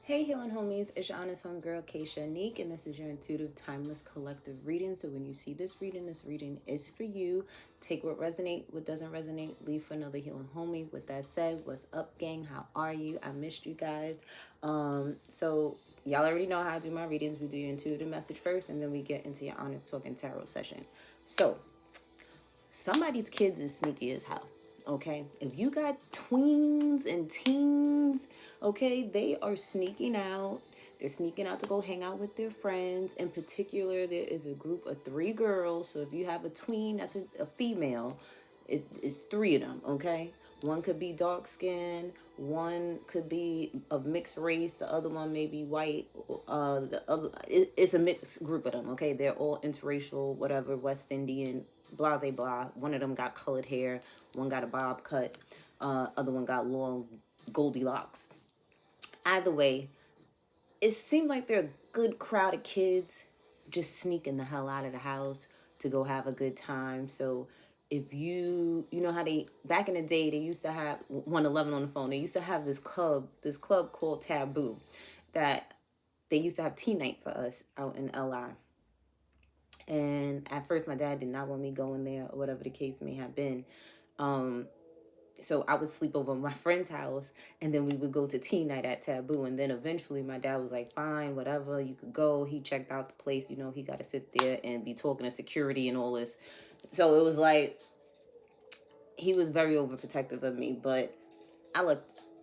Hey, healing homies, it's your honest homegirl, 𝐾𝐨𝐮𝐫, and this is your intuitive, timeless, collective reading. So when you see this reading is for you. Take what resonates, what doesn't resonate, leave for another healing homie. With that said, what's up, gang? How are you? I missed you guys. So y'all already know how I do my readings. We do your intuitive message first, and then we get into your honest talking tarot session. So somebody's kids is sneaky as hell. Okay, if you got tweens and teens, okay, they are sneaking out. They're sneaking out to go hang out with their friends. In particular, there is a group of 3 girls. So if you have a tween, that's a female. It's 3 of them. Okay, one could be dark skinned, one could be of mixed race, the other one may be white. It's a mixed group of them. Okay, they're all interracial, whatever, West Indian, blah blah blah. One of them got colored hair, one got a bob cut, other one got long Goldilocks. Either way, it seemed like they're a good crowd of kids just sneaking the hell out of the house to go have a good time. So if you know how they, back in the day, they used to have 111 on the phone. They used to have this club called Taboo, that they used to have tea night for us out in LI. And at first, my dad did not want me going there, or whatever the case may have been. So I would sleep over at my friend's house, and then we would go to tea night at Taboo. And then eventually my dad was like, fine, whatever, you could go. He checked out the place. He got to sit there and be talking to security and all this. So it was like, he was very overprotective of me. But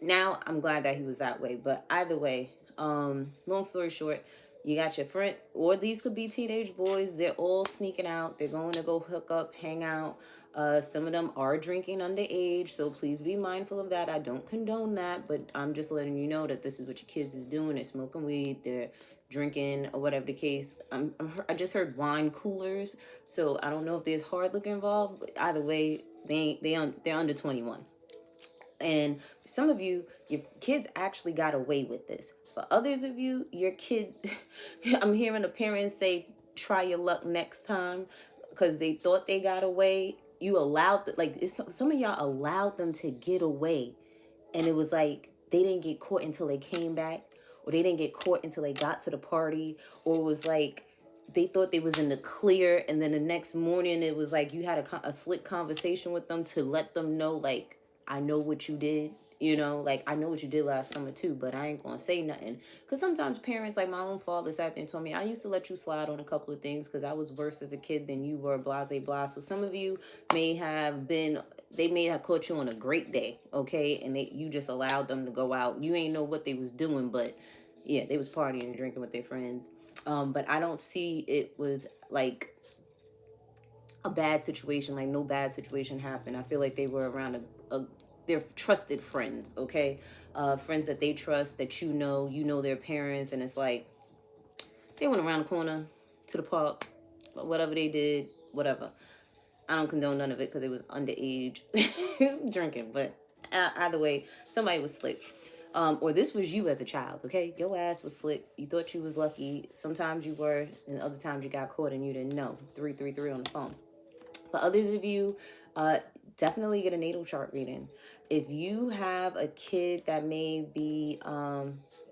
now I'm glad that he was that way. But either way, long story short, you got your friend, or these could be teenage boys. They're all sneaking out. They're going to go hook up, hang out. Some of them are drinking underage, so please be mindful of that. I don't condone that, but I'm just letting you know that this is what your kids is doing. They're smoking weed, they're drinking, or whatever the case. I just heard wine coolers, so I don't know if there's hard liquor involved. But either way, they're under 21. And for some of you, your kids actually got away with this. For others of you, your kid, I'm hearing a parent say, try your luck next time, because they thought they got away. You allowed, some of y'all allowed them to get away. And it was like, they didn't get caught until they came back, or they didn't get caught until they got to the party, or it was like, they thought they was in the clear, and then the next morning it was like you had a slick conversation with them to let them know, like, I know what you did. Like, I know what you did last summer too, but I ain't gonna say nothing. Because sometimes parents, like my own father, sat there and told me, I used to let you slide on a couple of things because I was worse as a kid than you were, blah, blah, blah. So some of you may have caught you on a great day, okay? And you just allowed them to go out. You ain't know what they was doing, but yeah, they was partying and drinking with their friends. But I don't see it was like a bad situation, like no bad situation happened. I feel like they were around their trusted friends, okay? Friends that they trust, that you know their parents, and it's like they went around the corner to the park, whatever they did, whatever. I don't condone none of it because it was underage drinking, but either way, somebody was slick. Or this was you as a child, okay? Your ass was slick. You thought you was lucky. Sometimes you were, and other times you got caught and you didn't know. 333 on the phone. For others of you, definitely get a natal chart reading. If you have a kid that may be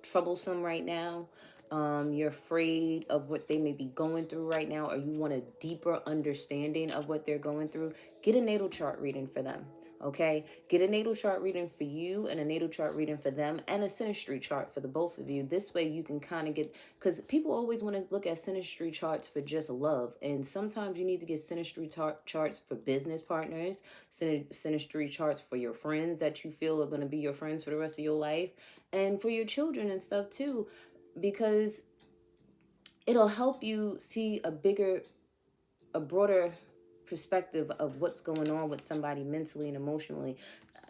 troublesome right now, you're afraid of what they may be going through right now, or you want a deeper understanding of what they're going through, get a natal chart reading for them. Okay, get a natal chart reading for you and a natal chart reading for them, and a synastry chart for the both of you. This way you can kind of get, because people always want to look at synastry charts for just love, and sometimes you need to get synastry charts for business partners, synastry charts for your friends that you feel are going to be your friends for the rest of your life, and for your children and stuff too, because it'll help you see a broader perspective of what's going on with somebody mentally and emotionally.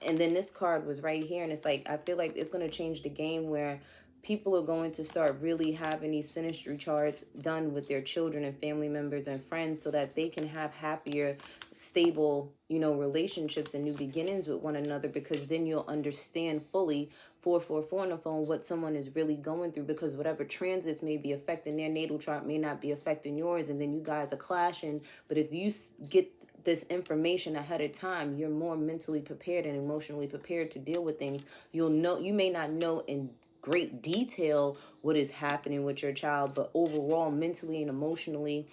And then this card was right here, and it's like, I feel like it's going to change the game where people are going to start really having these synastry charts done with their children and family members and friends, so that they can have happier, stable, relationships and new beginnings with one another, because then you'll understand fully 444 on the phone what someone is really going through, because whatever transits may be affecting their natal chart may not be affecting yours, and then you guys are clashing. But if you get this information ahead of time, you're more mentally prepared and emotionally prepared to deal with things. You may not know in great detail what is happening with your child, but overall, mentally and emotionally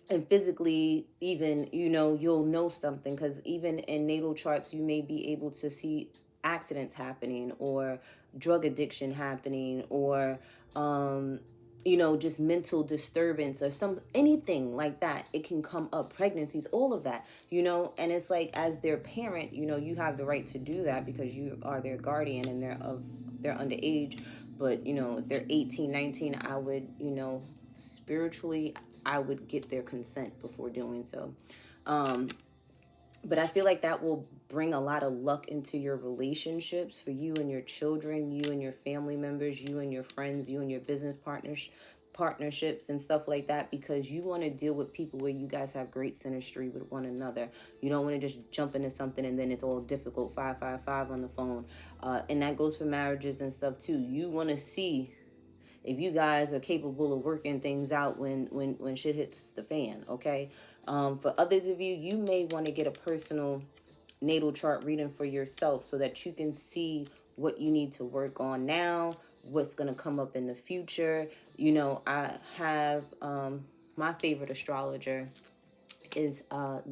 and physically, even, you'll know something, because even in natal charts, you may be able to see accidents happening, or drug addiction happening, or just mental disturbance, or anything like that. It can come up, pregnancies, all of that, and it's like, as their parent, you have the right to do that because you are their guardian, and they're underage. But if they're 18, 19, I would, spiritually, I would get their consent before doing so. But I feel like that will bring a lot of luck into your relationships, for you and your children, you and your family members, you and your friends, you and your business partnerships and stuff like that, because you want to deal with people where you guys have great synergy with one another. You don't want to just jump into something and then it's all difficult, 555 on the phone. And that goes for marriages and stuff too. You want to see if you guys are capable of working things out when shit hits the fan, okay? For others of you, you may want to get a personal natal chart reading for yourself so that you can see what you need to work on now, what's going to come up in the future. I have my favorite astrologer is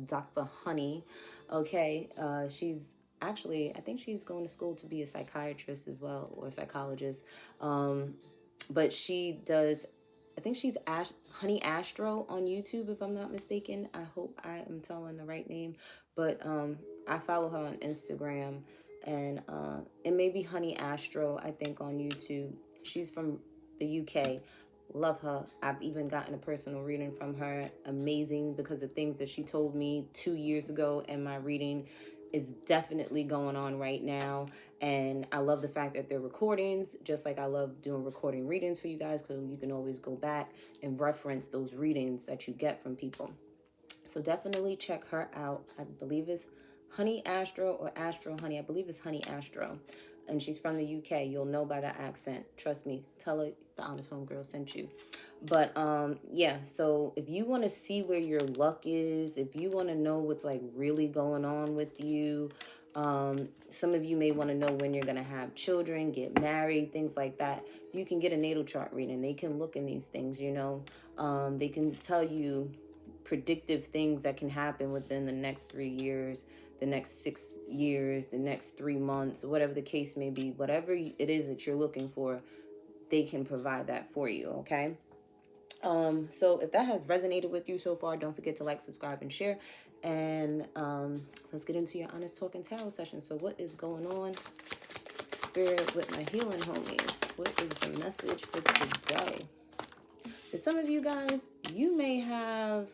Dr. Honey, okay? She's actually, I think she's going to school to be a psychiatrist as well, or a psychologist. But she does, I think she's Honey Astro on YouTube, if I'm not mistaken. I hope I am telling the right name. But I follow her on Instagram, and it may be Honey Astro, I think, on YouTube. She's from the UK. Love her. I've even gotten a personal reading from her. Amazing, because the things that she told me 2 years ago in my reading is definitely going on right now. And I love the fact that they're recordings, just like I love doing recording readings for you guys, because you can always go back and reference those readings that you get from people. So definitely check her out. I believe it's Honey Astro or Astro Honey. I believe it's Honey Astro. And she's from the UK. You'll know by the accent. Trust me. Tell her the Honest Homegirl sent you. But yeah, so if you want to see where your luck is, if you want to know what's like really going on with you, some of you may want to know when you're going to have children, get married, things like that. You can get a natal chart reading. They can look in these things, they can tell you predictive things that can happen within the next 3 years, the next 6 years, the next 3 months, whatever the case may be. Whatever it is that you're looking for, they can provide that for you, okay? So if that has resonated with you so far, don't forget to like, subscribe, and share. And let's get into your honest talking tarot session. So what is going on, Spirit, with my healing homies? What is the message for today? For some of you guys, you may have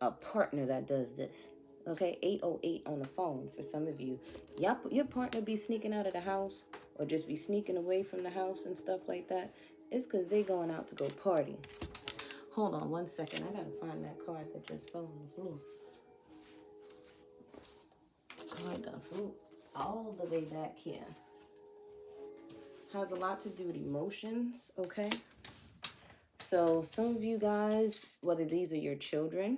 a partner that does this. Okay, 808 on the phone for some of you. Your partner be sneaking out of the house, or just be sneaking away from the house and stuff like that. It's because they going out to go party. Hold on one second. I gotta find that card that just fell on the floor. Card that flew all the way back here. Has a lot to do with emotions, okay? So some of you guys, whether these are your children,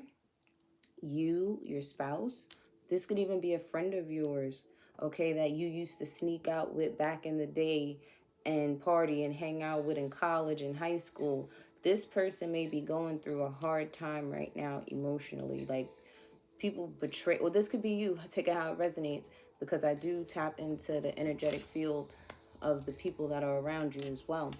your spouse, this could even be a friend of yours, okay, that you used to sneak out with back in the day and party and hang out with in college and high school. This person may be going through a hard time right now emotionally. Like, people betray, well, this could be you. Take it how it resonates, because I do tap into the energetic field of the people that are around you as well.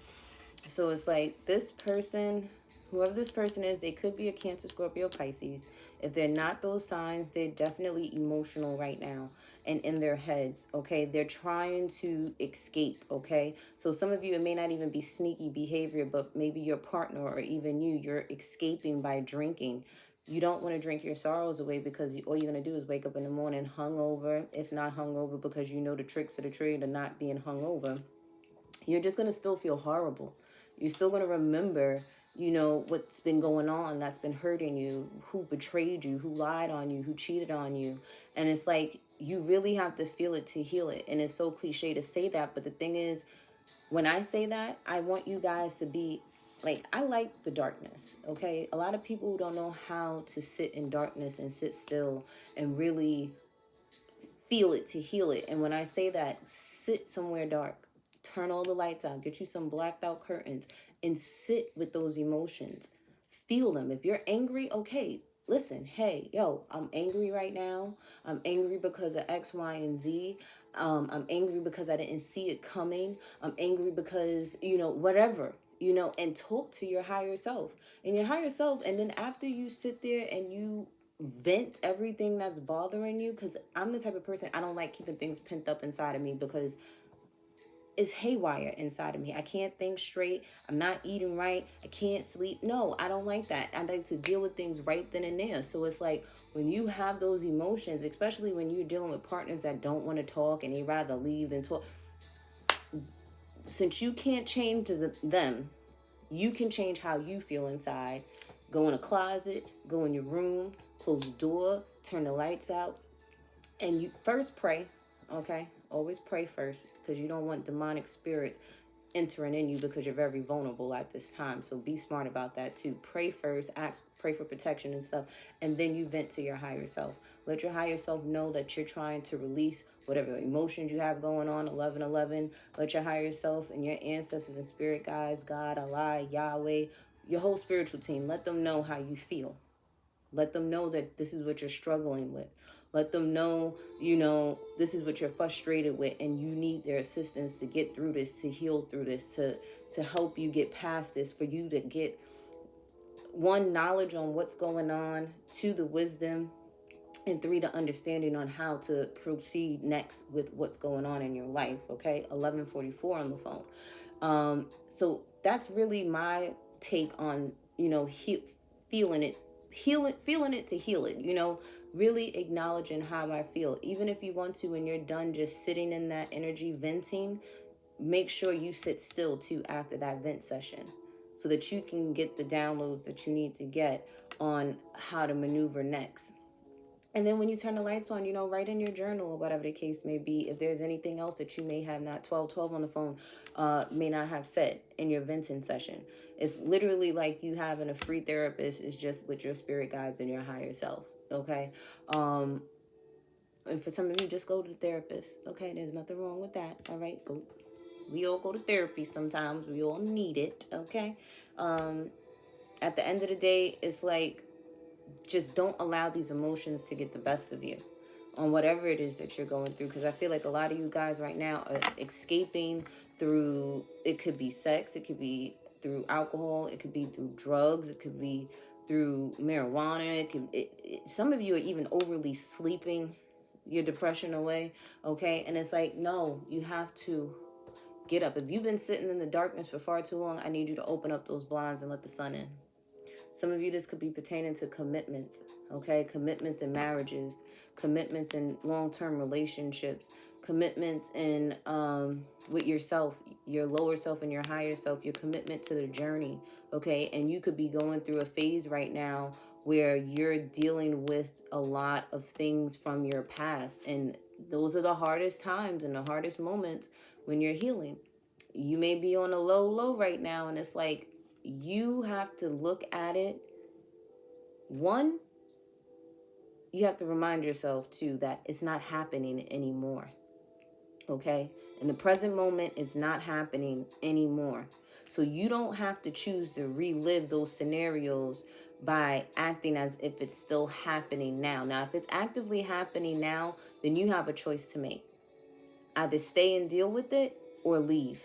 So it's like this person, whoever this person is, they could be a Cancer, Scorpio, Pisces. If they're not those signs, they're definitely emotional right now and in their heads, okay? They're trying to escape, okay? So some of you, it may not even be sneaky behavior, but maybe your partner or even you're escaping by drinking. You don't want to drink your sorrows away, because all you're going to do is wake up in the morning hungover, if not hungover, because you know the tricks of the trade of not being hungover. You're just going to still feel horrible. You're still going to remember, what's been going on, that's been hurting you, who betrayed you, who lied on you, who cheated on you. And it's like, you really have to feel it to heal it. And it's so cliche to say that. But the thing is, when I say that, I want you guys to be like, I like the darkness, okay? A lot of people don't know how to sit in darkness and sit still and really feel it to heal it. And when I say that, sit somewhere dark. turn all the lights out, get you some blacked out curtains, and sit with those emotions. Feel them. If you're angry, okay, listen, hey, yo, I'm angry right now. I'm angry because of X, Y, and Z. I'm angry because I didn't see it coming. I'm angry because, whatever, and talk to your higher self. And your higher self, and then after you sit there and you vent everything that's bothering you, because I'm the type of person, I don't like keeping things pent up inside of me, because it's haywire inside of me. I can't think straight. I'm not eating right. I can't sleep. No, I don't like that. I like to deal with things right then and there. So it's like when you have those emotions, especially when you're dealing with partners that don't want to talk and they rather leave than talk, since you can't change them, you can change how you feel inside. Go in a closet, go in your room, close the door, turn the lights out, and you first pray, okay? Always pray first, because you don't want demonic spirits entering in you, because you're very vulnerable at this time. So be smart about that too. Pray first, pray for protection and stuff, and then you vent to your higher self. Let your higher self know that you're trying to release whatever emotions you have going on. 1111. Let your higher self and your ancestors and spirit guides, God, Allah, Yahweh, your whole spiritual team, let them know how you feel. Let them know that this is what you're struggling with. Let them know, this is what you're frustrated with, and you need their assistance to get through this, to heal through this, to help you get past this, for you to get, one, knowledge on what's going on, two, the wisdom, and three, the understanding on how to proceed next with what's going on in your life, okay? 1144 on the phone. So that's really my take on, feeling it to heal it, really acknowledging how I feel. Even if you want to, when you're done just sitting in that energy venting, make sure you sit still too after that vent session, so that you can get the downloads that you need to get on how to maneuver next. And then when you turn the lights on, write in your journal or whatever the case may be. If there's anything else that you may have not, 1212 on the phone, may not have said in your venting session. It's literally like you having a free therapist. It's just with your spirit guides and your higher self. Okay. And for some of you, just go to the therapist. Okay. There's nothing wrong with that. All right. Go. We all go to therapy sometimes. We all need it. Okay. At the end of the day, it's like, just don't allow these emotions to get the best of you on whatever it is that you're going through. Because I feel like a lot of you guys right now are escaping through, it could be sex, it could be through alcohol, it could be through drugs, it could be through marijuana. Some of you are even overly sleeping your depression away, okay? And it's like, no, you have to get up. If you've been sitting in the darkness for far too long, I need you to open up those blinds and let the sun in. Some of you, this could be pertaining to commitments, okay? Commitments in marriages, commitments in long-term relationships, commitments in with yourself, your lower self and your higher self, your commitment to the journey, okay? And you could be going through a phase right now where you're dealing with a lot of things from your past. And those are the hardest times and the hardest moments when you're healing. You may be on a low right now, and it's like, you have to look at it. One, you have to remind yourself too that it's not happening anymore. Okay? In the present moment, it's not happening anymore. So you don't have to choose to relive those scenarios by acting as if it's still happening now. Now, if it's actively happening now, then you have a choice to make. Either stay and deal with it or leave.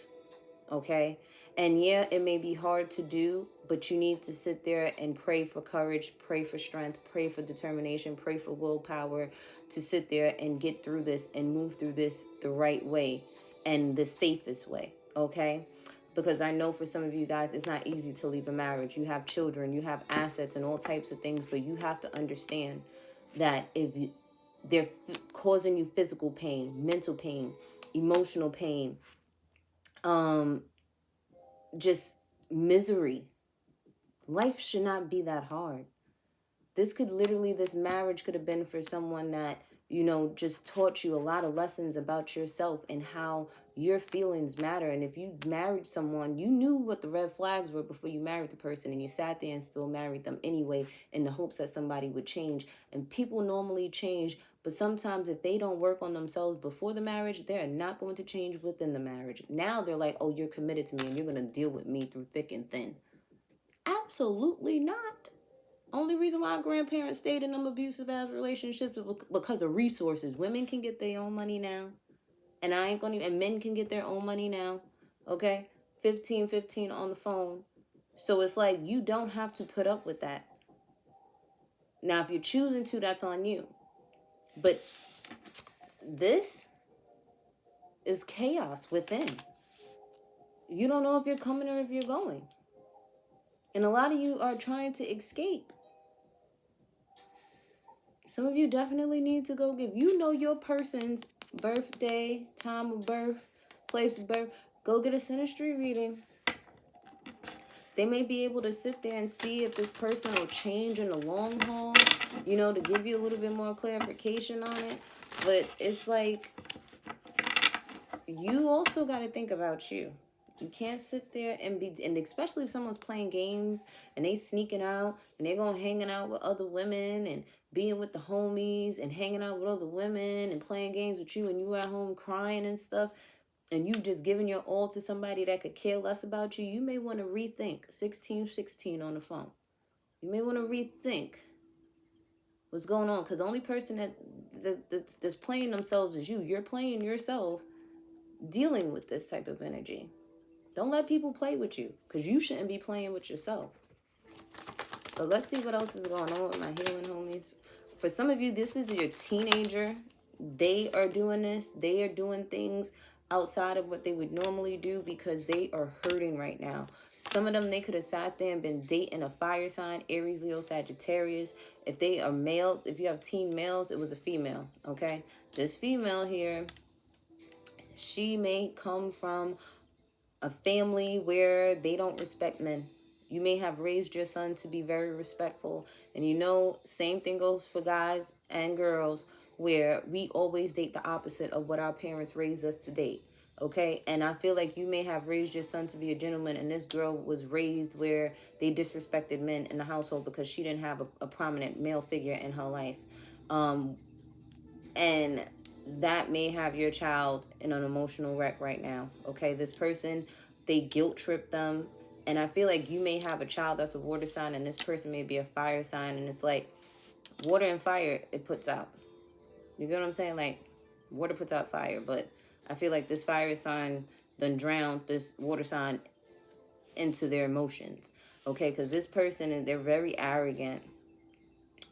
Okay? And yeah, it may be hard to do, but you need to sit there and pray for courage, pray for strength, pray for determination, pray for willpower to sit there and get through this and move through this the right way and the safest way, okay? Because I know for some of you guys, it's not easy to leave a marriage. You have children, you have assets and all types of things, but you have to understand that if they're causing you physical pain, mental pain, emotional pain, just misery. Life should not be that hard. This marriage could have been for someone that, just taught you a lot of lessons about yourself and how your feelings matter. And if you married someone, you knew what the red flags were before you married the person, and you sat there and still married them anyway in the hopes that somebody would change. And people normally change, But sometimes if they don't work on themselves before the marriage, they're not going to change within the marriage. Now they're like, oh, you're committed to me and you're going to deal with me through thick and thin. Absolutely not. Only reason why grandparents stayed in them abusive ass relationships was because of resources. Women can get their own money now. And I ain't gonna, and men can get their own money now. Okay? 15 on the phone. So it's like, you don't have to put up with that. Now, if you're choosing to, that's on you. But this is chaos within. You don't know if you're coming or if you're going. And a lot of you are trying to escape. Some of you definitely need to go give. You know your person's birthday, time of birth, place of birth. Go get a synastry reading. They may be able to sit there and see if this person will change in the long haul, you know, to give you a little bit more clarification on it. But it's like, you also got to think about you. You can't sit there and and especially if someone's playing games and they sneaking out and they're going hanging out with other women and being with the homies and hanging out with other women and playing games with you, and you at home crying and stuff, and you just giving your all to somebody that could care less about you. You may want to rethink 1616 on the phone. You may want to rethink what's going on, because the only person that's playing themselves is you. You're playing yourself dealing with this type of energy. Don't let people play with you, because you shouldn't be playing with yourself. But let's see what else is going on with my healing homies. For some of you, this is your teenager. They are doing this. They are doing things outside of what they would normally do because they are hurting right now. Some of them, they could have sat there and been dating a fire sign, Aries, Leo, Sagittarius. If they are males, if you have teen males, it was a female, okay? This female here, she may come from a family where they don't respect men. You may have raised your son to be very respectful. And you know, same thing goes for guys and girls, where we always date the opposite of what our parents raised us to date. Okay? And I feel like you may have raised your son to be a gentleman, and this girl was raised where they disrespected men in the household because she didn't have a prominent male figure in her life. And that may have your child in an emotional wreck right now. Okay, this person, they guilt trip them. And I feel like you may have a child that's a water sign, and this person may be a fire sign. And it's like, water and fire, it puts out. You get what I'm saying? Like, water puts out fire. But I feel like this fire sign done drowned this water sign into their emotions. Okay, because this person, they're very arrogant.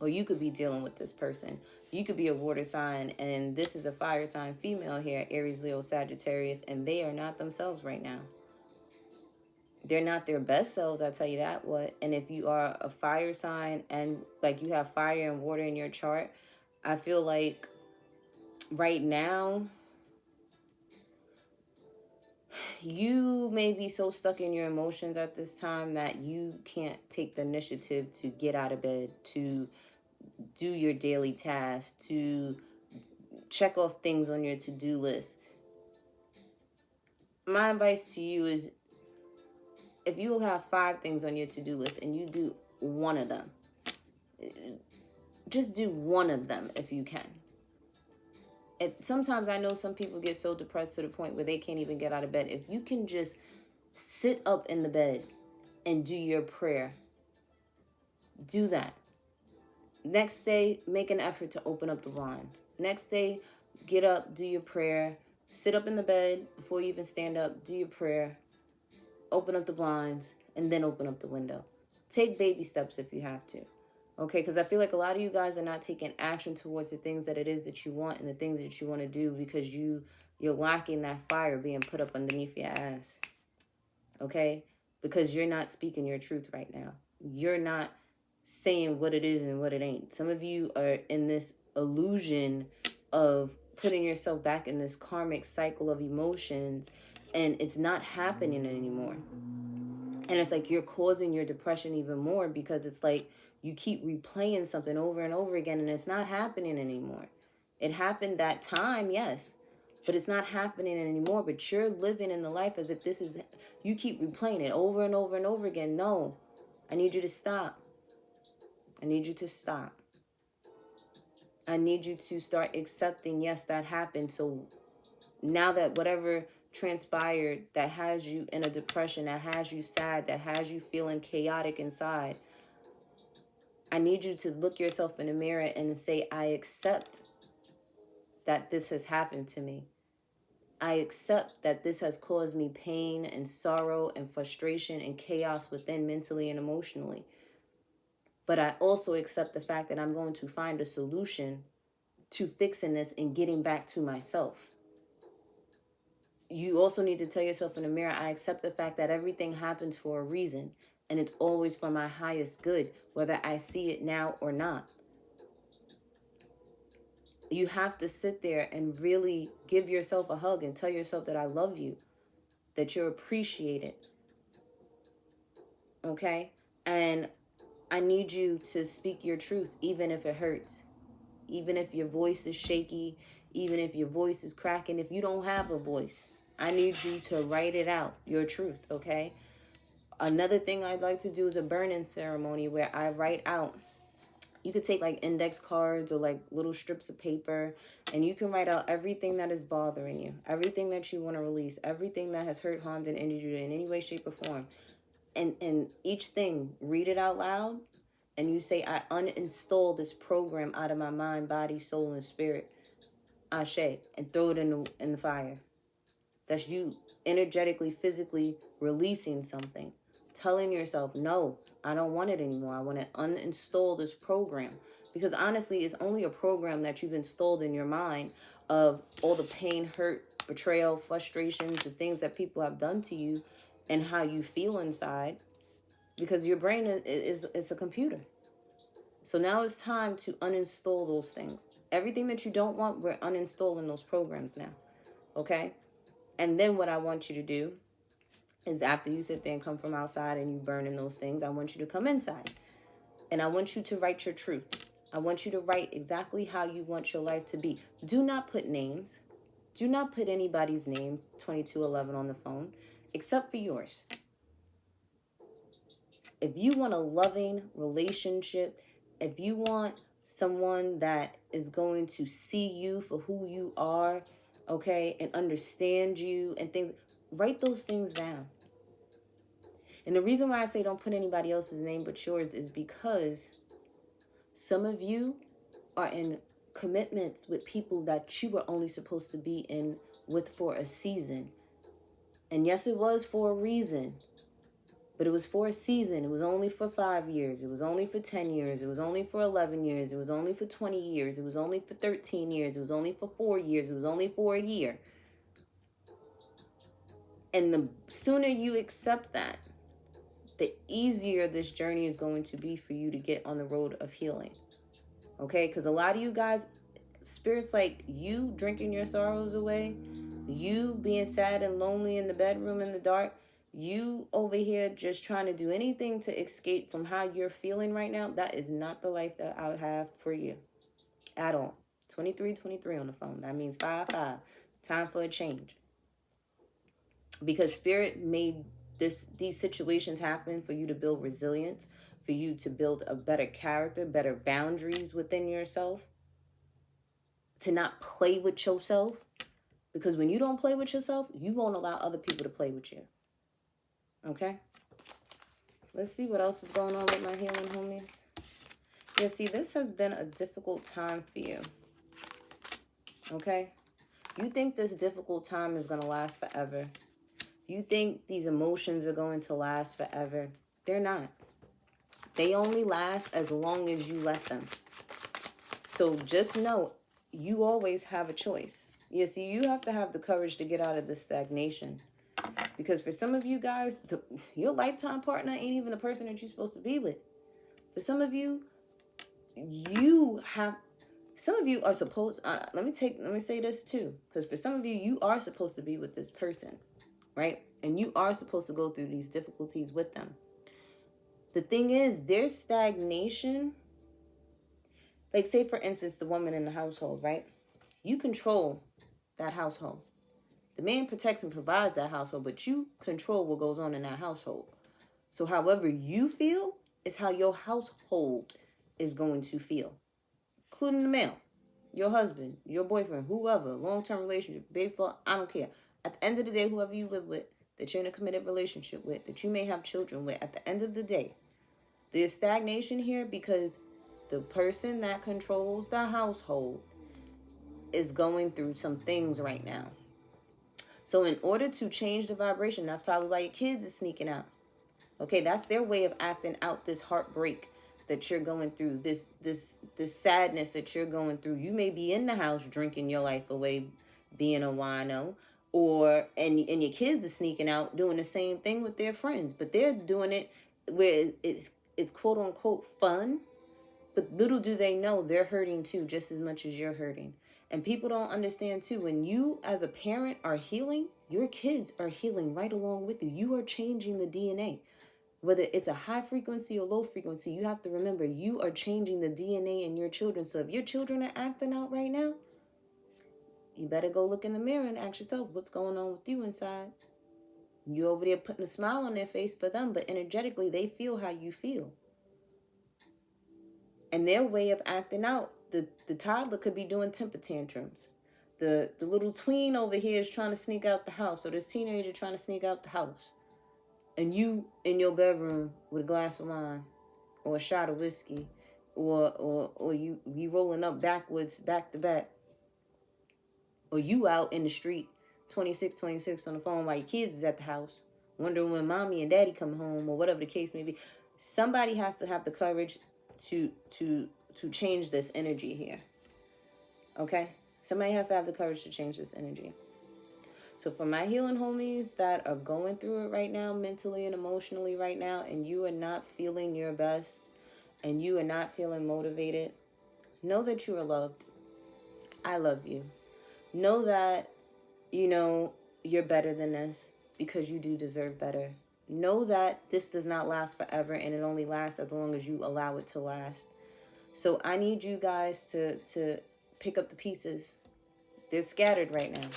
Or you could be dealing with this person. You could be a water sign, and this is a fire sign female here, Aries, Leo, Sagittarius, and they are not themselves right now. They're not their best selves, I tell you that what. And if you are a fire sign and like you have fire and water in your chart, I feel like right now you may be so stuck in your emotions at this time that you can't take the initiative to get out of bed, to do your daily tasks, to check off things on your to-do list. My advice to you is, if you have 5 things on your to-do list and you do one of them, just do one of them if you can. Sometimes I know some people get so depressed to the point where they can't even get out of bed. If you can just sit up in the bed and do your prayer, do that. Next day, make an effort to open up the blinds. Next day, get up, do your prayer. Sit up in the bed before you even stand up, do your prayer. Open up the blinds, and then open up the window. Take baby steps if you have to. Okay, because I feel like a lot of you guys are not taking action towards the things that it is that you want and the things that you want to do because you're lacking that fire being put up underneath your ass. Okay? Because you're not speaking your truth right now. You're not saying what it is and what it ain't. Some of you are in this illusion of putting yourself back in this karmic cycle of emotions, and it's not happening anymore. And it's like you're causing your depression even more because it's like you keep replaying something over and over again, and it's not happening anymore. It happened that time, yes, but it's not happening anymore. But you're living in the life as if this is, you keep replaying it over and over and over again. No, I need you to stop. I need you to stop. I need you to start accepting, yes, that happened. So now that whatever transpired that has you in a depression, that has you sad, that has you feeling chaotic inside, I need you to look yourself in the mirror and say, I accept that this has happened to me. I accept that this has caused me pain and sorrow and frustration and chaos within, mentally and emotionally. But I also accept the fact that I'm going to find a solution to fixing this and getting back to myself. You also need to tell yourself in the mirror, I accept the fact that everything happens for a reason, and it's always for my highest good, whether I see it now or not. You have to sit there and really give yourself a hug and tell yourself that I love you, that you're appreciated. Okay? And I need you to speak your truth, even if it hurts, even if your voice is shaky, even if your voice is cracking. If you don't have a voice, I need you to write it out, your truth, okay? Another thing I'd like to do is a burning ceremony where I write out. You could take like index cards or like little strips of paper, and you can write out everything that is bothering you, everything that you want to release, everything that has hurt, harmed, and injured you in any way, shape, or form. And each thing, read it out loud, and you say, I uninstall this program out of my mind, body, soul, and spirit. Ashe, and throw it in the fire. That's you energetically, physically releasing something. Telling yourself, no, I don't want it anymore. I want to uninstall this program. Because honestly, it's only a program that you've installed in your mind of all the pain, hurt, betrayal, frustrations, the things that people have done to you and how you feel inside. Because your brain is a computer. So now it's time to uninstall those things. Everything that you don't want, we're uninstalling those programs now. Okay? And then what I want you to do is after you sit there and come from outside and you burning those things, I want you to come inside. And I want you to write your truth. I want you to write exactly how you want your life to be. Do not put names. Do not put anybody's names, 2211 on the phone, except for yours. If you want a loving relationship, if you want someone that is going to see you for who you are, okay, and understand you and things, write those things down. And the reason why I say don't put anybody else's name but yours is because some of you are in commitments with people that you were only supposed to be in with for a season. And yes, it was for a reason. But it was for a season. It was only for 5 years. It was only for 10 years. It was only for 11 years. It was only for 20 years. It was only for 13 years. It was only for 4 years. It was only for a year. And the sooner you accept that, the easier this journey is going to be for you to get on the road of healing. Okay? Because a lot of you guys, spirits like you drinking your sorrows away, you being sad and lonely in the bedroom in the dark, you over here just trying to do anything to escape from how you're feeling right now, that is not the life that I have for you at all. 2323 on the phone. That means 5-5. Time for a change. Because spirit made these situations happen for you to build resilience, for you to build a better character, better boundaries within yourself, to not play with yourself. Because when you don't play with yourself, you won't allow other people to play with you. Okay? Let's see what else is going on with my healing homies. Yeah, see, this has been a difficult time for you. Okay? You think this difficult time is going to last forever. You think these emotions are going to last forever. They're not. They only last as long as you let them. So just know, you always have a choice. Yeah, see, you have to have the courage to get out of this stagnation. Because for some of you guys, your lifetime partner ain't even the person that you're supposed to be with. For some of you, some of you are supposed, let me say this too. Because for some of you, you are supposed to be with this person, right? And you are supposed to go through these difficulties with them. The thing is, their stagnation, like say for instance, the woman in the household, right? You control that household. The man protects and provides that household, but you control what goes on in that household. So however you feel is how your household is going to feel, including the male. your husband, your boyfriend, whoever, long-term relationship, baby father, I don't care. At the end of the day, whoever you live with, that you're in a committed relationship with, that you may have children with, at the end of the day, there's stagnation here because the person that controls the household is going through some things right now. So in order to change the vibration, that's probably why your kids is sneaking out. Okay, that's their way of acting out this heartbreak that you're going through, this sadness that you're going through. You may be in the house drinking your life away, being a wino, and your kids are sneaking out doing the same thing with their friends, but they're doing it where it's quote unquote fun, but little do they know they're hurting too, just as much as you're hurting. And people don't understand too, when you as a parent are healing, your kids are healing right along with you. You are changing the DNA. Whether it's a high frequency or low frequency, you have to remember you are changing the DNA in your children. So if your children are acting out right now, you better go look in the mirror and ask yourself, what's going on with you inside? You over there putting a smile on their face for them, but energetically they feel how you feel. And their way of acting out, the toddler could be doing temper tantrums. The little tween over here is trying to sneak out the house, or this teenager trying to sneak out the house. And you in your bedroom with a glass of wine or a shot of whiskey, or you rolling up backwards, back to back. Or you out in the street, 26 on the phone while your kids is at the house, wondering when mommy and daddy come home, or whatever the case may be. Somebody has to have the courage to change this energy here. Okay? Somebody has to have the courage to change this energy. So for my healing homies that are going through it right now, mentally and emotionally right now, and you are not feeling your best, and you are not feeling motivated, know that you are loved. I love you. Know that, you're better than this, because you do deserve better. Know that this does not last forever, and it only lasts as long as you allow it to last. So I need you guys to pick up the pieces. They're scattered right now.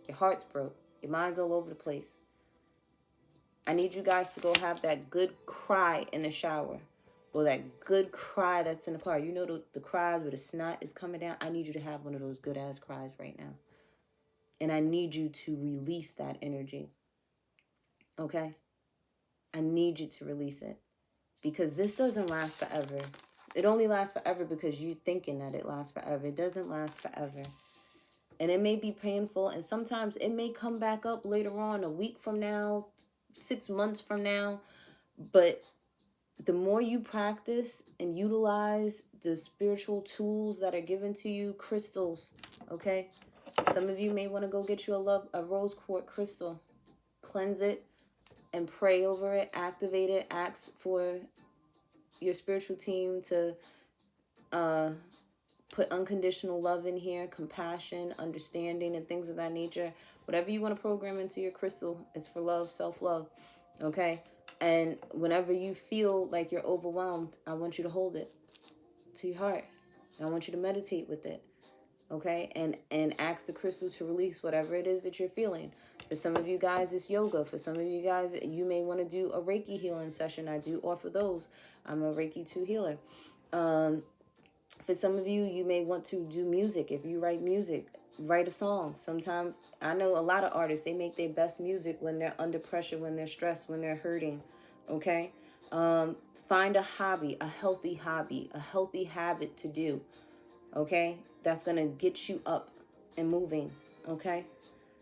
Your heart's broke. Your mind's all over the place. I need you guys to go have that good cry in the shower, or that good cry that's in the car. You know the cries where the snot is coming down? I need you to have one of those good-ass cries right now. And I need you to release that energy. Okay? I need you to release it. Because this doesn't last forever. It only lasts forever because you're thinking that it lasts forever. It doesn't last forever. And it may be painful, and sometimes it may come back up later on, a week from now, 6 months from now. But the more you practice and utilize the spiritual tools that are given to you, crystals, okay? Some of you may want to go get you a rose quartz crystal. Cleanse it and pray over it, activate it, ask for your spiritual team to put unconditional love in here, compassion, understanding, and things of that nature. Whatever you want to program into your crystal is for love, self-love, okay? And whenever you feel like you're overwhelmed, I want you to hold it to your heart. I want you to meditate with it, okay? And ask the crystal to release whatever it is that you're feeling. For some of you guys, it's yoga. For some of you guys, you may want to do a Reiki healing session. I do offer those. I'm a Reiki 2 healer. For some of you, you may want to do music. If you write music, write a song. Sometimes, I know a lot of artists, they make their best music when they're under pressure, when they're stressed, when they're hurting, okay? Find a hobby, a healthy habit to do, okay? That's going to get you up and moving, okay?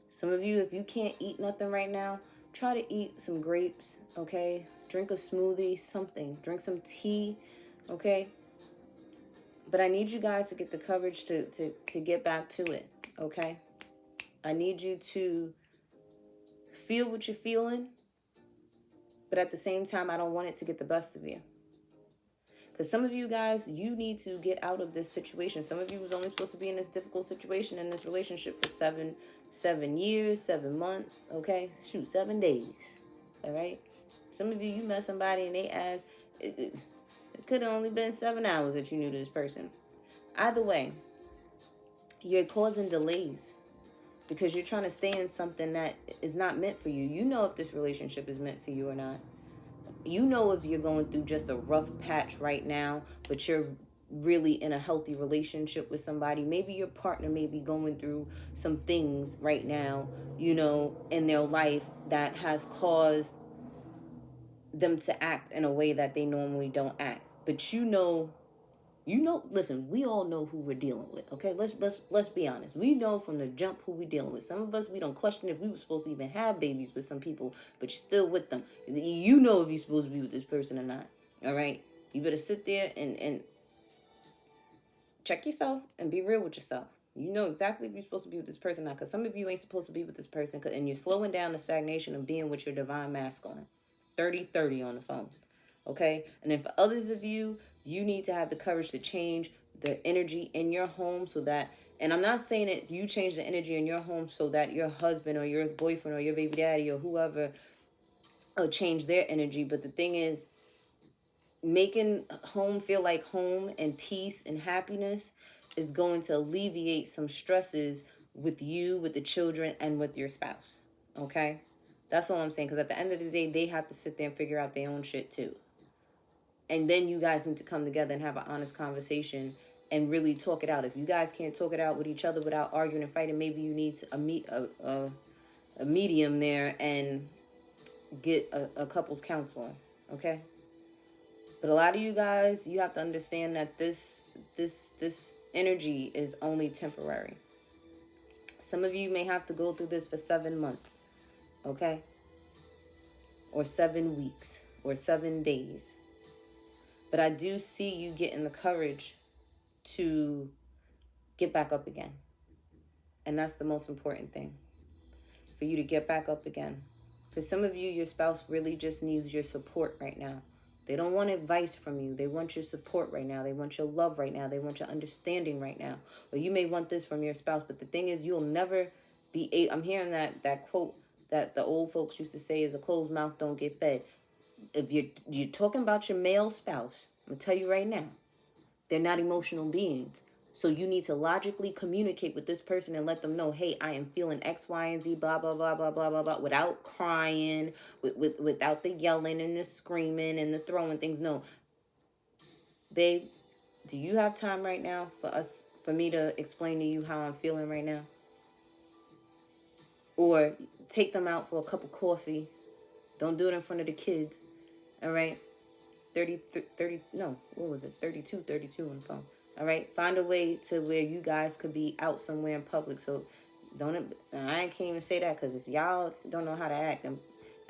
Some of you, if you can't eat nothing right now, try to eat some grapes, okay? Drink a smoothie, something. Drink some tea, okay? But I need you guys to get the courage to get back to it, okay? I need you to feel what you're feeling, but at the same time, I don't want it to get the best of you. Because some of you guys, you need to get out of this situation. Some of you was only supposed to be in this difficult situation, in this relationship for 7 years, 7 months, okay? Shoot, 7 days, all right? Some of you, you met somebody and they asked, it could have only been 7 hours that you knew this person. Either way, you're causing delays because you're trying to stay in something that is not meant for you. You know if this relationship is meant for you or not. You know if you're going through just a rough patch right now, but you're really in a healthy relationship with somebody. Maybe your partner may be going through some things right now, you know, in their life that has caused them to act in a way that they normally don't act. But listen, we all know who we're dealing with. Okay, let's be honest. We know from the jump who we're dealing with. Some of us, we don't question if we were supposed to even have babies with some people, but you're still with them. You know if you're supposed to be with this person or not. All right, you better sit there and check yourself and be real with yourself. You know exactly if you're supposed to be with this person or not, because some of you ain't supposed to be with this person, and you're slowing down the stagnation of being with your divine masculine. 30-30 on the phone. Okay? And then for others of you, you need to have the courage to change the energy in your home so that, and I'm not saying that you change the energy in your home so that your husband or your boyfriend or your baby daddy or whoever will change their energy. But the thing is, making home feel like home and peace and happiness is going to alleviate some stresses with you, with the children, and with your spouse. Okay? That's all I'm saying. Because at the end of the day, they have to sit there and figure out their own shit too. And then you guys need to come together and have an honest conversation and really talk it out. If you guys can't talk it out with each other without arguing and fighting, maybe you need a medium there and get a couples counseling. Okay? But a lot of you guys, you have to understand that this energy is only temporary. Some of you may have to go through this for 7 months, okay? Or 7 weeks, or 7 days. But I do see you getting the courage to get back up again. And that's the most important thing, for you to get back up again. For some of you, your spouse really just needs your support right now. They don't want advice from you. They want your support right now. They want your love right now. They want your understanding right now. Or you may want this from your spouse, but the thing is, you'll never be I'm hearing that quote that the old folks used to say is, a closed mouth don't get fed. If you're talking about your male spouse, I'm going to tell you right now, they're not emotional beings. So you need to logically communicate with this person and let them know, hey, I am feeling X, Y, and Z, blah, blah, blah, blah, blah, blah, blah, without crying, without the yelling and the screaming and the throwing things. No. Babe, do you have time right now for me to explain to you how I'm feeling right now? Or take them out for a cup of coffee. Don't do it in front of the kids. All right? 32, 32 on the phone. All right, find a way to where you guys could be out somewhere in public. So I can't even say that, because if y'all don't know how to act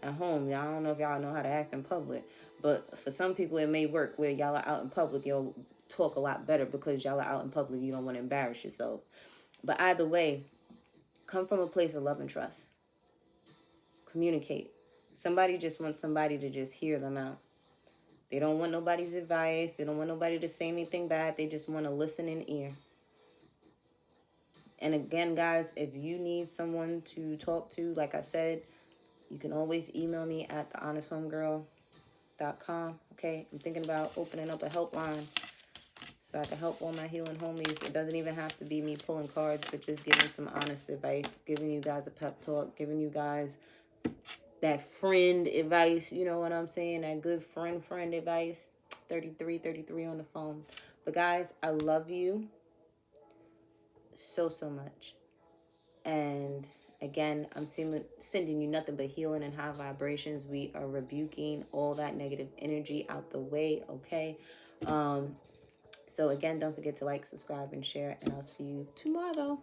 at home, y'all don't know if y'all know how to act in public. But for some people, it may work where y'all are out in public. You'll talk a lot better because y'all are out in public. You don't want to embarrass yourselves. But either way, come from a place of love and trust. Communicate. Somebody just wants somebody to just hear them out. They don't want nobody's advice. They don't want nobody to say anything bad. They just want to listen in ear. And again, guys, if you need someone to talk to, like I said, you can always email me at thehonestHomegirl.com. Okay, I'm thinking about opening up a helpline so I can help all my healing homies. It doesn't even have to be me pulling cards, but just giving some honest advice, giving you guys a pep talk, giving you guys that friend advice, you know what I'm saying? That good friend advice. 33 on the phone. But guys, I love you so much. And again, I'm sending you nothing but healing and high vibrations. We are rebuking all that negative energy out the way, okay? So again, don't forget to like, subscribe, and share, and I'll see you tomorrow.